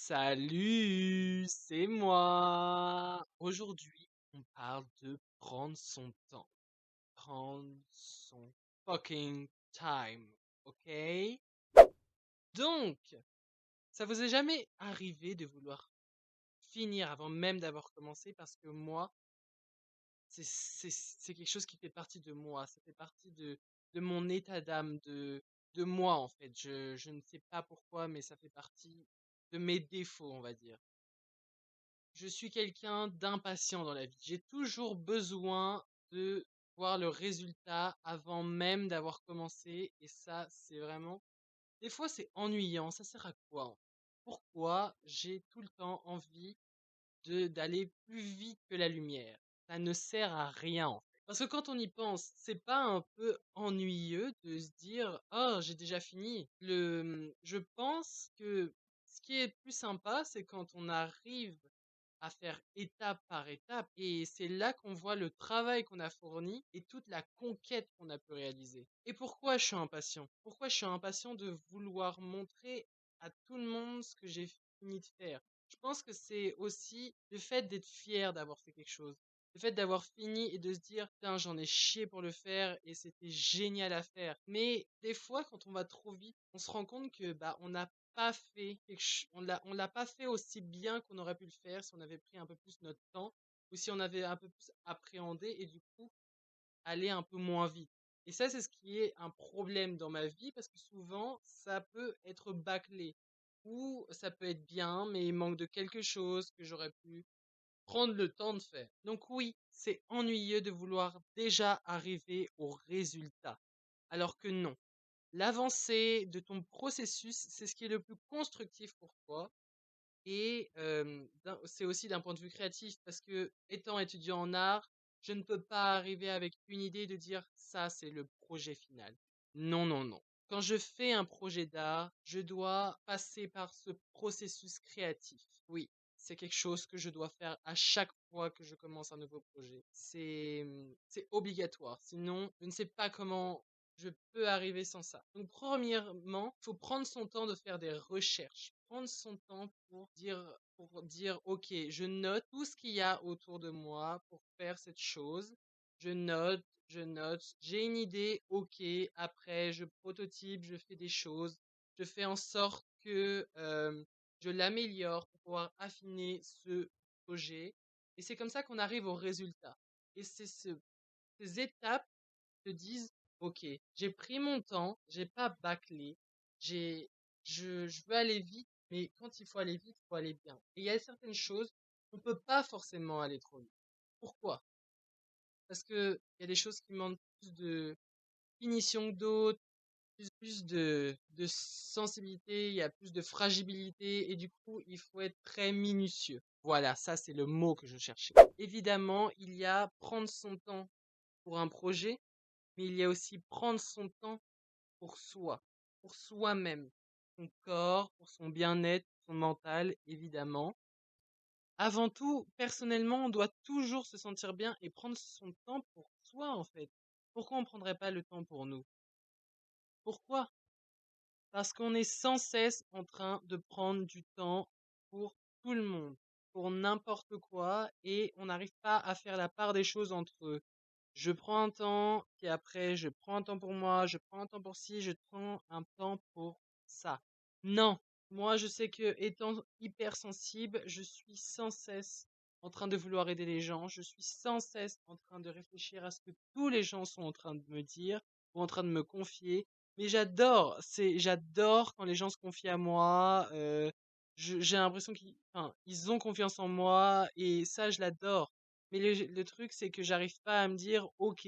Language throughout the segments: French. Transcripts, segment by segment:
Salut, c'est moi. Aujourd'hui, on parle de prendre son temps. Prendre son fucking time, ok? Donc, ça vous est jamais arrivé de vouloir finir avant même d'avoir commencé? Parce que moi, c'est quelque chose qui fait partie de moi. Ça fait partie de mon état d'âme, de moi en fait. Je ne sais pas pourquoi, mais ça fait partie de mes défauts, on va dire. Je suis quelqu'un d'impatient dans la vie. J'ai toujours besoin de voir le résultat avant même d'avoir commencé. Et ça, c'est vraiment... Des fois, c'est ennuyant. Ça sert à quoi, en fait? Pourquoi j'ai tout le temps envie d'aller plus vite que la lumière? Ça ne sert à rien, en fait. Parce que quand on y pense, c'est pas un peu ennuyeux de se dire, oh, j'ai déjà fini. Je pense que ce qui est plus sympa, c'est quand on arrive à faire étape par étape. Et c'est là qu'on voit le travail qu'on a fourni et toute la conquête qu'on a pu réaliser. Et pourquoi je suis impatient? Pourquoi je suis impatient de vouloir montrer à tout le monde ce que j'ai fini de faire? Je pense que c'est aussi le fait d'être fier d'avoir fait quelque chose. Le fait d'avoir fini et de se dire, putain, j'en ai chié pour le faire et c'était génial à faire. Mais des fois, quand on va trop vite, on se rend compte que, bah, on l'a pas fait aussi bien qu'on aurait pu le faire si on avait pris un peu plus notre temps ou si on avait un peu plus appréhendé et du coup aller un peu moins vite. Et ça, c'est ce qui est un problème dans ma vie parce que souvent, ça peut être bâclé ou ça peut être bien, mais il manque de quelque chose que j'aurais pu prendre le temps de faire. Donc oui, c'est ennuyeux de vouloir déjà arriver au résultat. Alors que non, l'avancée de ton processus, c'est ce qui est le plus constructif pour toi. Et c'est aussi d'un point de vue créatif, parce que étant étudiant en art, je ne peux pas arriver avec une idée de dire ça, c'est le projet final. Non, non, non. Quand je fais un projet d'art, je dois passer par ce processus créatif. Oui, c'est quelque chose que je dois faire à chaque fois que je commence un nouveau projet. C'est obligatoire. Sinon, je ne sais pas comment je peux arriver sans ça. Donc, premièrement, il faut prendre son temps de faire des recherches. Prendre son temps pour dire, OK, je note tout ce qu'il y a autour de moi pour faire cette chose. Je note, j'ai une idée, OK, après, je prototype, je fais des choses. Je fais en sorte que je l'améliore pour pouvoir affiner ce projet. Et c'est comme ça qu'on arrive au résultat. Et ces étapes te disent, OK, j'ai pris mon temps, j'ai pas bâclé, j'ai, je veux aller vite, mais quand il faut aller vite, il faut aller bien. Et il y a certaines choses, on peut pas forcément aller trop vite. Pourquoi? Parce que il y a des choses qui demandent plus de finition que d'autres, plus de sensibilité, il y a plus de fragilité, et du coup, il faut être très minutieux. Voilà, ça c'est le mot que je cherchais. Évidemment, il y a prendre son temps pour un projet, mais il y a aussi prendre son temps pour soi, pour soi-même, son corps, pour son bien-être, son mental, évidemment. Avant tout, personnellement, on doit toujours se sentir bien et prendre son temps pour soi, en fait. Pourquoi on prendrait pas le temps pour nous? Pourquoi? Parce qu'on est sans cesse en train de prendre du temps pour tout le monde, pour n'importe quoi, et on n'arrive pas à faire la part des choses entre je prends un temps, puis après je prends un temps pour moi, je prends un temps pour ci, je prends un temps pour ça. Non, moi je sais que étant hypersensible, je suis sans cesse en train de vouloir aider les gens, je suis sans cesse en train de réfléchir à ce que tous les gens sont en train de me dire ou en train de me confier. Mais j'adore quand les gens se confient à moi. J'ai l'impression ils ont confiance en moi et ça, je l'adore. Mais le truc, c'est que j'arrive pas à me dire, ok,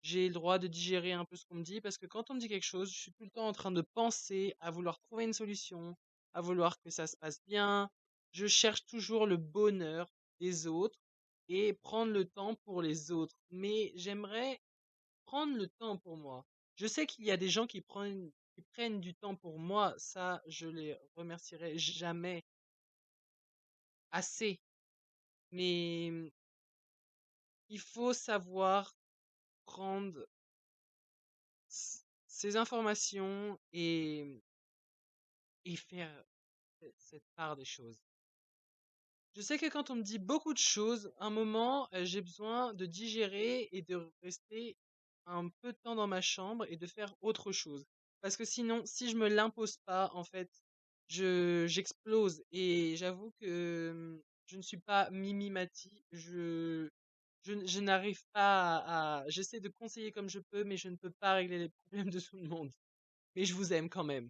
j'ai le droit de digérer un peu ce qu'on me dit, parce que quand on me dit quelque chose, je suis tout le temps en train de penser à vouloir trouver une solution, à vouloir que ça se passe bien. Je cherche toujours le bonheur des autres et prendre le temps pour les autres. Mais j'aimerais prendre le temps pour moi. Je sais qu'il y a des gens qui prennent du temps pour moi, ça, je les remercierai jamais assez. Mais il faut savoir prendre ces informations et faire. cette part des choses. Je sais que quand on me dit beaucoup de choses, un moment, j'ai besoin de digérer et de rester un peu de temps dans ma chambre et de faire autre chose. Parce que sinon, si je me l'impose pas, en fait, j'explose. Et j'avoue que je ne suis pas mimimati. Je n'arrive pas j'essaie de conseiller comme je peux, mais je ne peux pas régler les problèmes de tout le monde. Mais je vous aime quand même.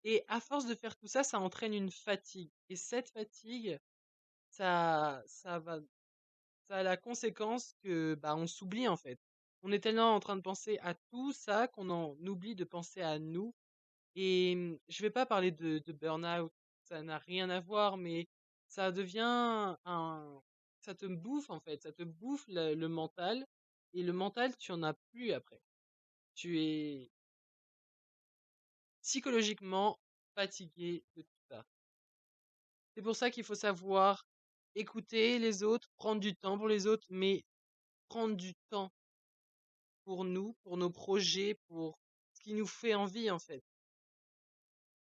Et à force de faire tout ça, ça entraîne une fatigue. Et cette fatigue, ça va, ça a la conséquence que, bah, on s'oublie en fait. On est tellement en train de penser à tout ça qu'on en oublie de penser à nous. Et je vais pas parler de burn-out, ça n'a rien à voir, mais ça devient ça te bouffe en fait, ça te bouffe le mental. Et le mental, tu en as plus après. Tu es psychologiquement fatigué de tout ça. C'est pour ça qu'il faut savoir écouter les autres, prendre du temps pour les autres, mais prendre du temps pour nous, pour nos projets, pour ce qui nous fait envie en fait.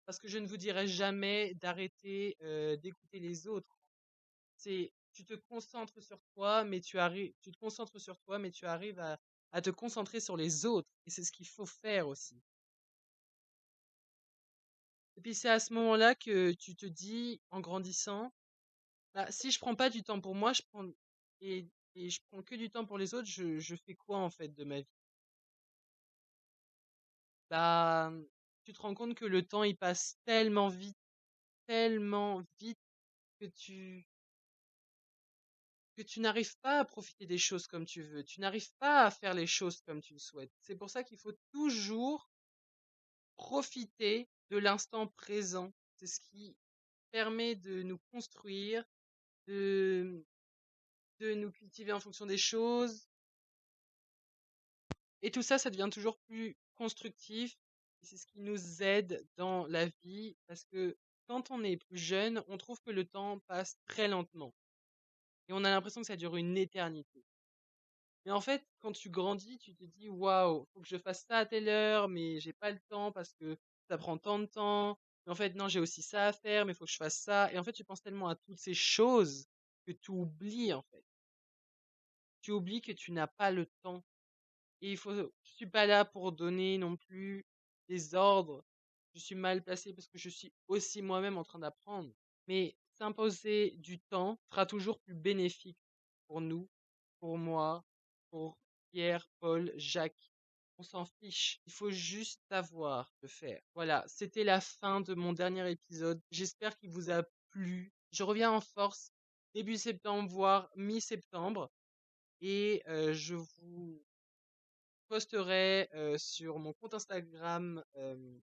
Parce que je ne vous dirai jamais d'arrêter d'écouter les autres. C'est tu te concentres sur toi, mais tu te concentres sur toi, mais tu arrives à te concentrer sur les autres. Et c'est ce qu'il faut faire aussi. Et puis c'est à ce moment-là que tu te dis, en grandissant, bah, si je prends pas du temps pour moi, et, et je prends que du temps pour les autres, je fais quoi en fait de ma vie? Bah, tu te rends compte que le temps il passe tellement vite que tu n'arrives pas à profiter des choses comme tu veux. Tu n'arrives pas à faire les choses comme tu le souhaites. C'est pour ça qu'il faut toujours profiter de l'instant présent. C'est ce qui permet de nous construire, de, de nous cultiver en fonction des choses. Et tout ça, ça devient toujours plus constructif. Et c'est ce qui nous aide dans la vie. Parce que quand on est plus jeune, on trouve que le temps passe très lentement. Et on a l'impression que ça dure une éternité. Mais en fait, quand tu grandis, tu te dis waouh, faut que je fasse ça à telle heure, mais j'ai pas le temps parce que ça prend tant de temps. Mais en fait, non, j'ai aussi ça à faire, mais il faut que je fasse ça. Et en fait, tu penses tellement à toutes ces choses que tu oublies en fait. Tu oublies que tu n'as pas le temps. Et je suis pas là pour donner non plus des ordres. Je suis mal placé parce que je suis aussi moi-même en train d'apprendre. Mais s'imposer du temps sera toujours plus bénéfique pour nous, pour moi, pour Pierre, Paul, Jacques. On s'en fiche. Il faut juste savoir le faire. Voilà, c'était la fin de mon dernier épisode. J'espère qu'il vous a plu. Je reviens en force début septembre, voire mi-septembre. Et je vous posterai sur mon compte Instagram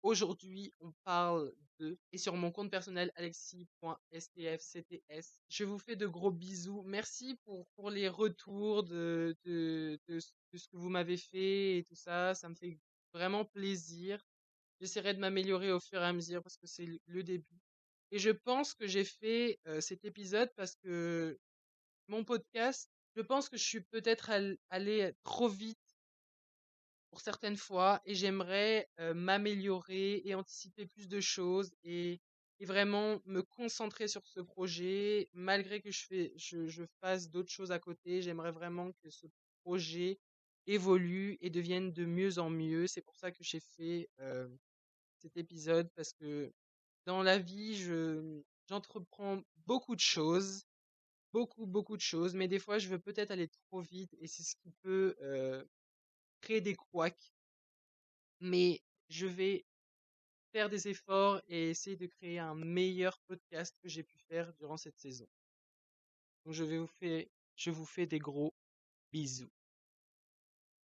aujourd'hui on parle de et sur mon compte personnel alexis.stfcts. Je vous fais de gros bisous. Merci pour les retours de ce que vous m'avez fait et tout ça. Ça me fait vraiment plaisir. J'essaierai de m'améliorer au fur et à mesure parce que c'est le début. Et je pense que j'ai fait cet épisode parce que mon podcast, je pense que je suis peut-être allé trop vite pour certaines fois et j'aimerais m'améliorer et anticiper plus de choses et vraiment me concentrer sur ce projet malgré que je fasse d'autres choses à côté. J'aimerais vraiment que ce projet évolue et devienne de mieux en mieux. C'est pour ça que j'ai fait cet épisode parce que dans la vie, j'entreprends beaucoup de choses, beaucoup de choses, mais des fois, je veux peut-être aller trop vite et c'est ce qui peut créer des couacs, mais je vais faire des efforts et essayer de créer un meilleur podcast que j'ai pu faire durant cette saison. Donc je vous fais des gros bisous.